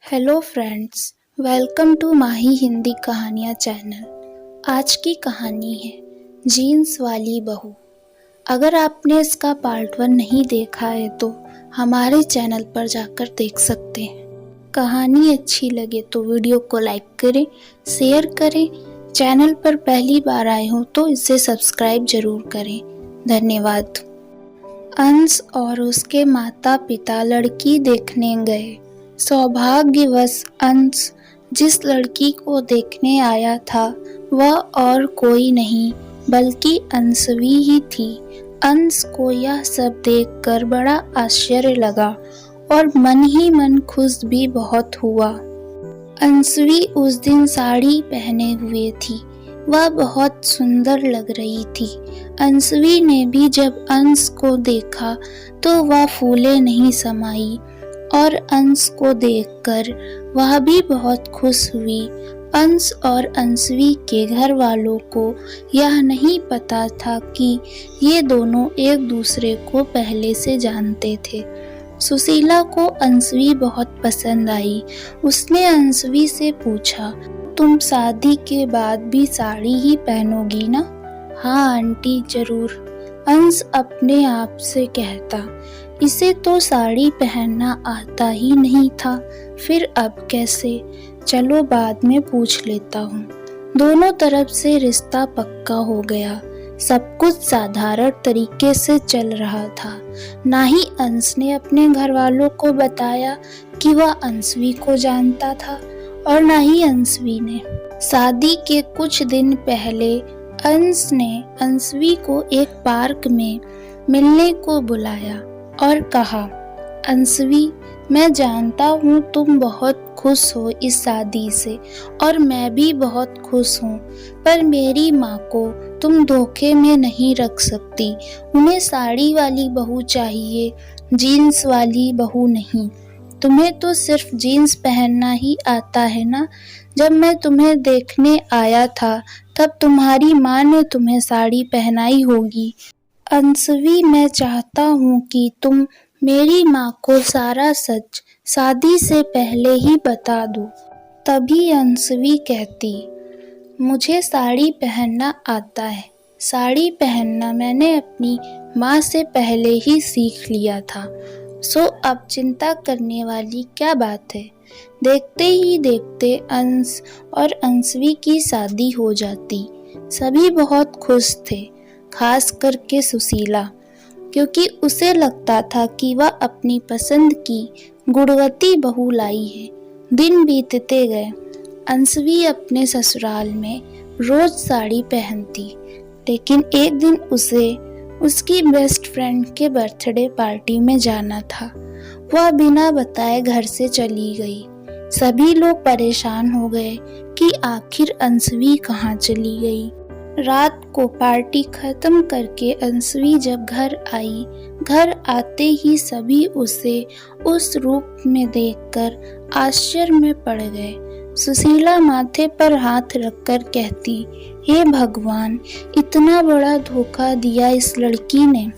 Hello friends, welcome to माही हिंदी कहानियाँ channel. आज की कहानी है जीन्स वाली बहू। अगर आपने इसका पार्ट 1 नहीं देखा है तो हमारे चैनल पर जाकर देख सकते हैं। कहानी अच्छी लगे तो वीडियो को लाइक करें, शेयर करें। चैनल पर पहली बार आए हो तो इसे सब्सक्राइब जरूर करें। धन्यवाद। अंश और उसके माता पिता लड़की देखने गए। सौभाग्यवश अंश जिस लड़की को देखने आया था वह और कोई नहीं बल्कि अंशवी ही थी। अंश को यह सब देखकर बड़ा आश्चर्य लगा और मन ही मन खुश भी बहुत हुआ। अंशवी उस दिन साड़ी पहने हुए थी। वह बहुत सुंदर लग रही थी। अंशवी ने भी जब अंश को देखा तो वह फूले नहीं समाई और अंश को देखकर वह भी बहुत खुश हुई। अंश और अंशवी के घर वालों को यह नहीं पता था कि ये दोनों एक दूसरे को पहले से जानते थे। सुशीला को अंशवी बहुत पसंद आई। उसने अंशवी से पूछा, तुम शादी के बाद भी साड़ी ही पहनोगी ना? हाँ आंटी, जरूर, अंश अपने आप से कहता। इसे तो साड़ी पहनना आता ही नहीं था, फिर अब कैसे? चलो बाद में पूछ लेता हूँ। दोनों तरफ से रिश्ता पक्का हो गया। सब कुछ साधारण तरीके से चल रहा था। ना ही अंश ने अपने घर वालों को बताया कि वह अंशवी को जानता था और ना ही अंशवी ने। शादी के कुछ दिन पहले अंश ने अंशवी को एक पार्क में मिलने को बुलाया और कहा, अंशवी, मैं जानता हूँ तुम बहुत खुश हो इस शादी से और मैं भी बहुत खुश हूँ, पर मेरी माँ को तुम धोखे में नहीं रख सकती। उन्हें साड़ी वाली बहू चाहिए, जीन्स वाली बहू नहीं। तुम्हें तो सिर्फ जीन्स पहनना ही आता है ना? जब मैं तुम्हें देखने आया था तब तुम्हारी माँ ने तुम्हें साड़ी पहनाई होगी। अंशवी, मैं चाहता हूँ कि तुम मेरी माँ को सारा सच शादी से पहले ही बता दो। तभी अंशवी कहती, मुझे साड़ी पहनना आता है। साड़ी पहनना मैंने अपनी माँ से पहले ही सीख लिया था, सो अब चिंता करने वाली क्या बात है। देखते ही देखते अंश और अंशवी की शादी हो जाती। सभी बहुत खुश थे, खास करके सुशीला, क्योंकि उसे लगता था कि वह अपनी पसंद की गुणवती बहू लाई है। दिन बीतते गए। अंशवी अपने ससुराल में रोज साड़ी पहनती, लेकिन एक दिन उसे उसकी बेस्ट फ्रेंड के बर्थडे पार्टी में जाना था। वह बिना बताए घर से चली गई। सभी लोग परेशान हो गए कि आखिर अंशवी कहाँ चली गई। रात को पार्टी खत्म करके अंशवी जब घर आई, घर आते ही सभी उसे उस रूप में देखकर आश्चर्य में पड़ गए। सुशीला माथे पर हाथ रखकर कहती, हे भगवान, इतना बड़ा धोखा दिया इस लड़की ने।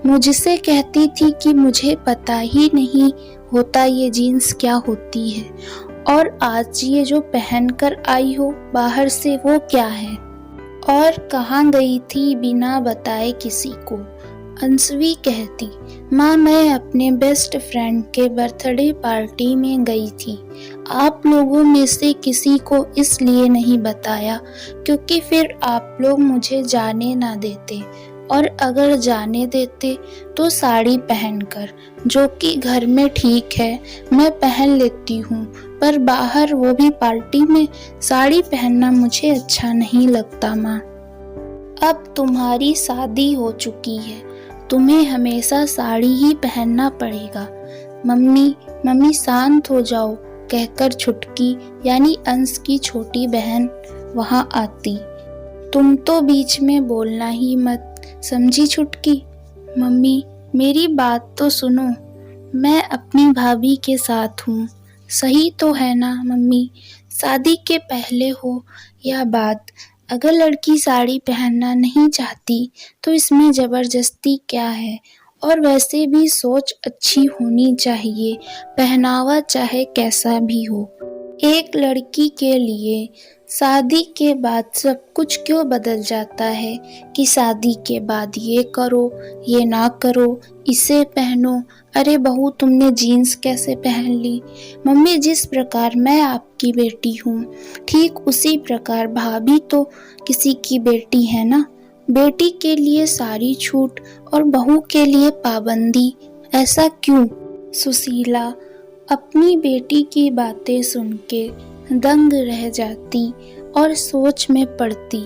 मुझसे कहती थी कि मुझे पता ही नहीं होता ये जीन्स क्या होती है, और आज ये जो पहन कर आई हो बाहर से वो क्या है? और कहाँ गई थी बिना बताए किसी को? अंशवी कहती, माँ, मैं अपने बेस्ट फ्रेंड के बर्थडे पार्टी में गई थी। आप लोगों में से किसी को इसलिए नहीं बताया क्योंकि फिर आप लोग मुझे जाने ना देते, और अगर जाने देते तो साड़ी पहनकर, जो कि घर में ठीक है, मैं पहन लेती हूँ, पर बाहर वो भी पार्टी में साड़ी पहनना मुझे अच्छा नहीं लगता। माँ, अब तुम्हारी शादी हो चुकी है, तुम्हें हमेशा साड़ी ही पहनना पड़ेगा। मम्मी शांत हो जाओ, कहकर छुटकी यानी अंश की छोटी बहन वहां आती। तुम तो बीच में बोलना ही मत, समझी छुटकी? मम्मी, मेरी बात तो सुनो, मैं अपनी भाभी के साथ हूँ। सही तो है ना मम्मी? शादी के पहले हो या बाद, अगर लड़की साड़ी पहनना नहीं चाहती तो इसमें जबरदस्ती क्या है? और वैसे भी सोच अच्छी होनी चाहिए, पहनावा चाहे कैसा भी हो। एक लड़की के लिए शादी के बाद सब कुछ क्यों बदल जाता है कि शादी के बाद ये करो, ये ना करो, इसे पहनो, अरे बहू तुमने जीन्स कैसे पहन ली, मम्मी जिस प्रकार मैं आपकी बेटी हूँ ठीक उसी प्रकार भाभी तो किसी की बेटी है ना। बेटी के लिए सारी छूट और बहू के लिए पाबंदी, ऐसा क्यों? सुशीला अपनी बेटी की बातें सुन के दंग रह जाती और सोच में पड़ती।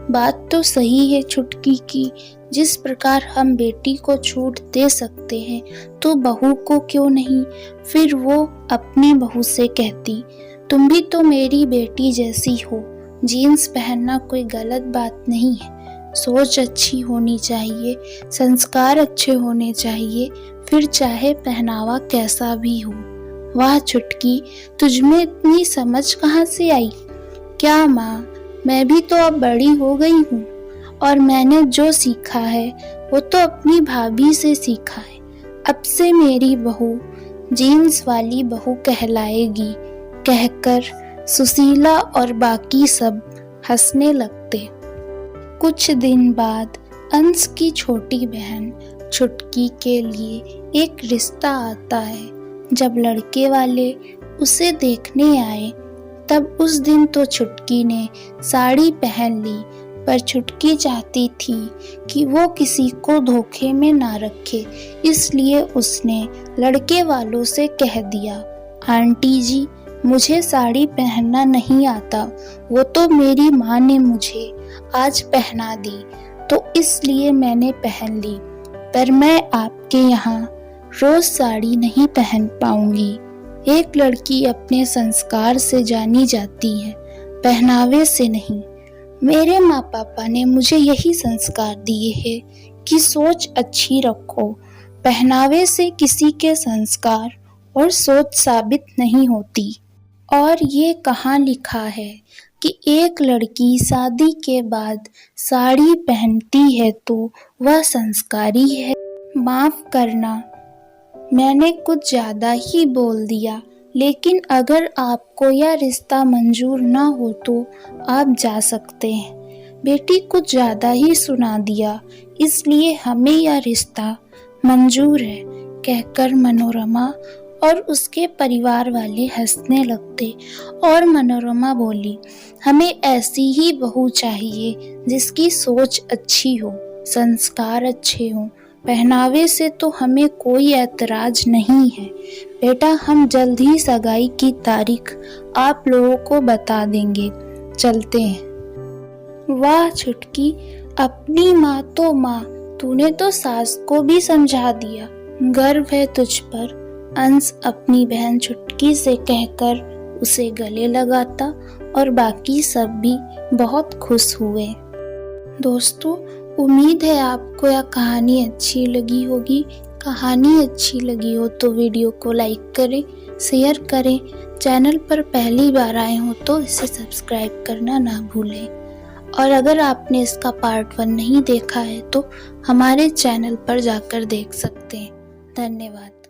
बात तो सही है छुटकी की, जिस प्रकार हम बेटी को छूट दे सकते हैं तो बहू को क्यों नहीं। फिर वो अपनी बहू से कहती, तुम भी तो मेरी बेटी जैसी हो, जीन्स पहनना कोई गलत बात नहीं है, सोच अच्छी होनी चाहिए, संस्कार अच्छे होने चाहिए, फिर चाहे पहनावा कैसा भी हो। वाह छुटकी, तुझमें इतनी समझ कहाँ से आई? क्या माँ, मैं भी तो अब बड़ी हो गई हूँ और मैंने जो सीखा है वो तो अपनी भाभी से सीखा है। अब से मेरी बहू जीन्स वाली बहू कहलाएगी, कहकर सुशीला और बाकी सब हंसने लगते। कुछ दिन बाद अंश की छोटी बहन छुटकी के लिए एक रिश्ता आता है। जब लड़के वाले उसे देखने आए तब उस दिन तो छुटकी ने साड़ी पहन ली, पर छुटकी चाहती थी कि वो किसी को धोखे में ना रखे, इसलिए उसने लड़के वालों से कह दिया, आंटी जी मुझे साड़ी पहनना नहीं आता, वो तो मेरी माँ ने मुझे आज पहना दी तो इसलिए मैंने पहन ली, पर मैं आपके यहाँ रोज साड़ी नहीं पहन पाऊंगी। एक लड़की अपने संस्कार से जानी जाती है, पहनावे से नहीं। मेरे माँ पापा ने मुझे यही संस्कार दिए हैं कि सोच अच्छी रखो, पहनावे से किसी के संस्कार और सोच साबित नहीं होती। और ये कहाँ लिखा है कि एक लड़की शादी के बाद साड़ी पहनती है तो वह संस्कारी है। माफ करना, मैंने कुछ ज़्यादा ही बोल दिया, लेकिन अगर आपको यह रिश्ता मंजूर ना हो तो आप जा सकते हैं। बेटी कुछ ज़्यादा ही सुना दिया, इसलिए हमें यह रिश्ता मंजूर है, कहकर मनोरमा और उसके परिवार वाले हंसने लगते और मनोरमा बोली, हमें ऐसी ही बहू चाहिए जिसकी सोच अच्छी हो, संस्कार अच्छे हों, पहनावे से तो हमें कोई ऐतराज नहीं है। बेटा हम जल्द ही सगाई की तारीख आप लोगों को बता देंगे, चलते हैं। वाह छुटकी, अपनी माँ तो माँ, तूने तो सास को भी समझा दिया, गर्व है तुझ पर। अंश अपनी बहन छुटकी से कहकर उसे गले लगाता और बाकी सब भी बहुत खुश हुए। दोस्तों, उम्मीद है आपको यह कहानी अच्छी लगी होगी। कहानी अच्छी लगी हो तो वीडियो को लाइक करें, शेयर करें, चैनल पर पहली बार आए हो तो इसे सब्सक्राइब करना ना भूलें। और अगर आपने इसका पार्ट 1 नहीं देखा है तो हमारे चैनल पर जाकर देख सकते हैं। धन्यवाद।